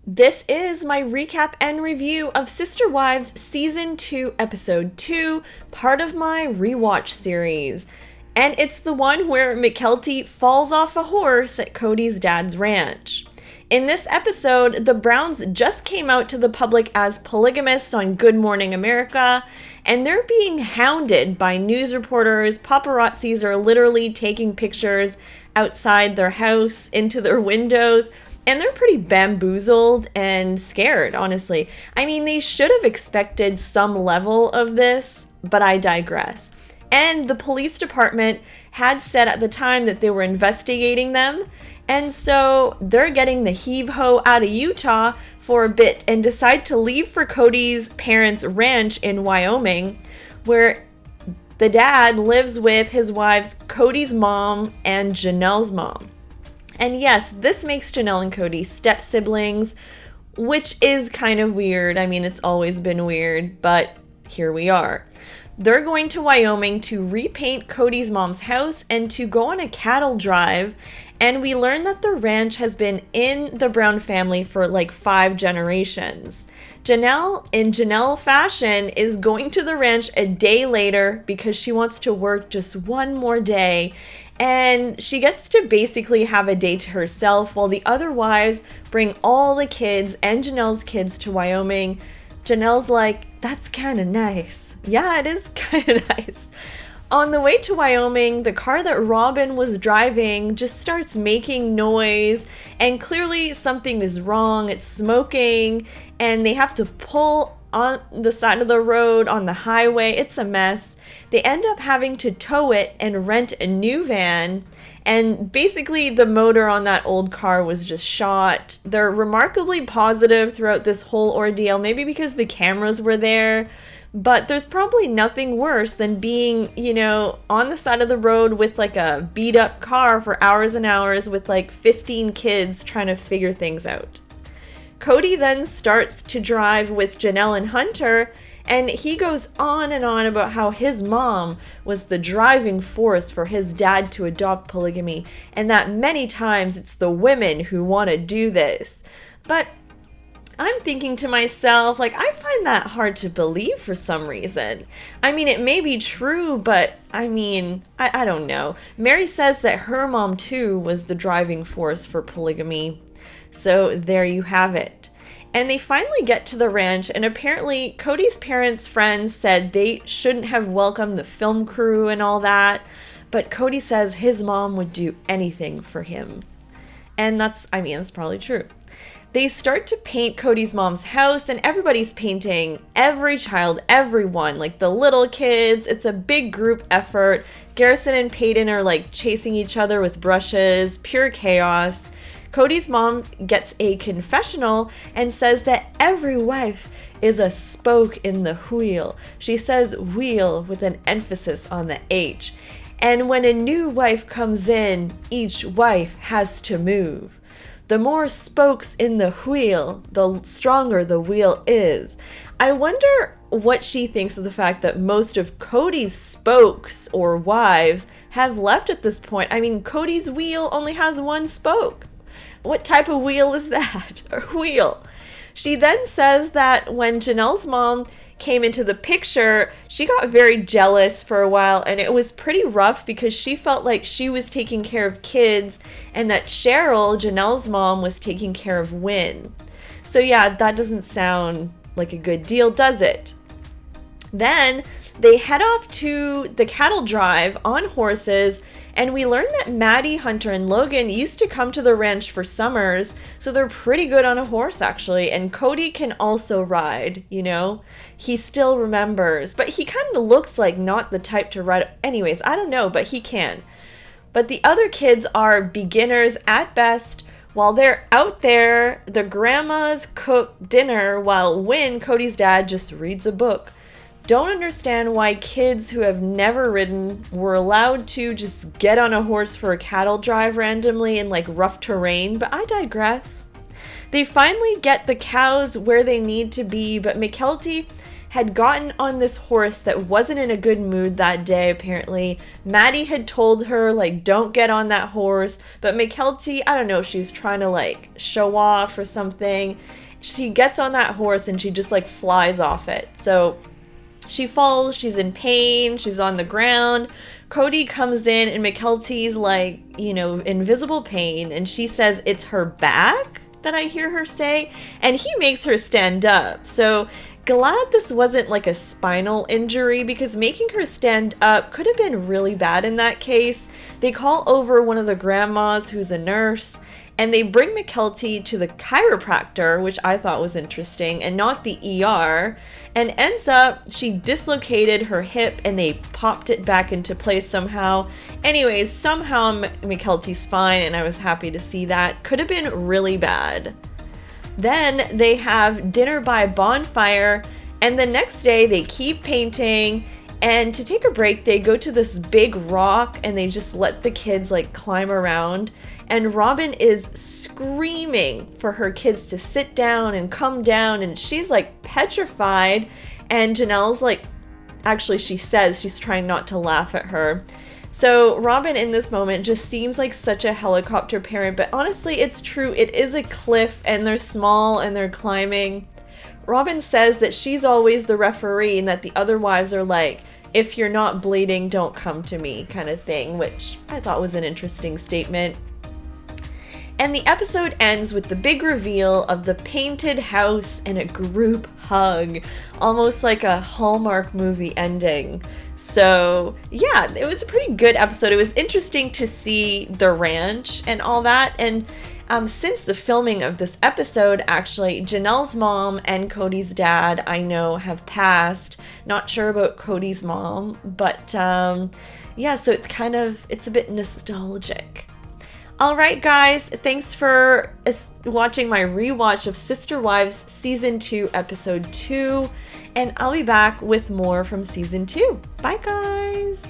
This is my recap and review of Sister Wives Season 2, Episode 2, part of my rewatch series. And it's the one where Mykelti falls off a horse at Cody's dad's ranch. In this episode, the Browns just came out to the public as polygamists on Good Morning America, and they're being hounded by news reporters. Paparazzis are literally taking pictures outside their house, into their windows, and they're pretty bamboozled and scared, honestly. I mean, they should have expected some level of this, but I digress. And the police department had said at the time that they were investigating them, and so they're getting the heave-ho out of Utah for a bit and decide to leave for Cody's parents' ranch in Wyoming, where the dad lives with his wives, Cody's mom and Janelle's mom. And yes, this makes Janelle and Cody step-siblings, which is kind of weird. I mean, it's always been weird, but here we are. They're going to Wyoming to repaint Cody's mom's house and to go on a cattle drive. And we learn that the ranch has been in the Brown family for like 5 generations. Janelle, in Janelle fashion, is going to the ranch a day later because she wants to work just one more day. And she gets to basically have a day to herself while the other wives bring all the kids and Janelle's kids to Wyoming. Janelle's like, that's kind of nice. Yeah, it is kind of nice. On the way to Wyoming, the car that Robin was driving just starts making noise, and clearly something is wrong. It's smoking, and they have to pull on the side of the road on the highway. It's a mess. They end up having to tow it and rent a new van, and basically the motor on that old car was just shot. They're remarkably positive throughout this whole ordeal, maybe because the cameras were there. But there's probably nothing worse than being, on the side of the road with like a beat up car for hours and hours with like 15 kids trying to figure things out. Cody then starts to drive with Janelle and Hunter, and he goes on and on about how his mom was the driving force for his dad to adopt polygamy, and that many times it's the women who want to do this. But I'm thinking to myself, I find that hard to believe for some reason. I mean, it may be true, but I don't know. Mary says that her mom, too, was the driving force for polygamy. So there you have it. And they finally get to the ranch, and apparently Cody's parents' friends said they shouldn't have welcomed the film crew and all that, but Cody says his mom would do anything for him. And that's probably true. They start to paint Cody's mom's house, and everybody's painting. Every child, everyone, like the little kids. It's a big group effort. Garrison and Peyton are chasing each other with brushes. Pure chaos. Cody's mom gets a confessional and says that every wife is a spoke in the wheel. She says wheel with an emphasis on the H. And when a new wife comes in, each wife has to move. The more spokes in the wheel, the stronger the wheel is. I wonder what she thinks of the fact that most of Cody's spokes or wives have left at this point. I mean, Cody's wheel only has one spoke. What type of wheel is that? A wheel. She then says that when Janelle's mom came into the picture, she got very jealous for a while, and it was pretty rough because she felt like she was taking care of kids and that Cheryl, Janelle's mom, was taking care of Wynn. So yeah, that doesn't sound like a good deal, does it? Then they head off to the cattle drive on horses, and we learn that Maddie, Hunter, and Logan used to come to the ranch for summers, so they're pretty good on a horse, actually. And Cody can also ride, He still remembers, but he kind of looks like not the type to ride. Anyways, I don't know, but he can. But the other kids are beginners at best. While they're out there, the grandmas cook dinner while Wynn, Cody's dad, just reads a book. Don't understand why kids who have never ridden were allowed to just get on a horse for a cattle drive randomly in rough terrain, but I digress. They finally get the cows where they need to be, but Mykelti had gotten on this horse that wasn't in a good mood that day, apparently. Maddie had told her, like, don't get on that horse. But Mykelti, I don't know if she was trying to, like, show off or something. She gets on that horse and she just, like, flies off it. So she falls, she's in pain, she's on the ground. Cody comes in and Mykelti's, like, you know, in visible pain. And she says it's her back that I hear her say. And he makes her stand up. So glad this wasn't like a spinal injury, because making her stand up could have been really bad in that case. They call over one of the grandmas who's a nurse, and they bring Mykelti to the chiropractor, which I thought was interesting, and not the ER. And ends up, she dislocated her hip and they popped it back into place somehow. Anyways, somehow Mykelti's fine, and I was happy to see that. Could have been really bad. Then they have dinner by bonfire, and the next day they keep painting, and to take a break they go to this big rock and they just let the kids like climb around, and Robin is screaming for her kids to sit down and come down, and she's like petrified, and Janelle's like, actually she says she's trying not to laugh at her. So Robin in this moment just seems like such a helicopter parent, but honestly, it's true. It is a cliff and they're small and they're climbing. Robin says that she's always the referee and that the other wives are like, if you're not bleeding, don't come to me kind of thing, which I thought was an interesting statement. And the episode ends with the big reveal of the painted house and a group hug, almost like a Hallmark movie ending. So yeah, it was a pretty good episode. It was interesting to see the ranch and all that. And since the filming of this episode, actually, Janelle's mom and Cody's dad, I know, have passed. Not sure about Cody's mom, but yeah, so it's a bit nostalgic. All right, guys, thanks for watching my rewatch of Sister Wives Season 2, Episode 2, and I'll be back with more from Season 2. Bye, guys!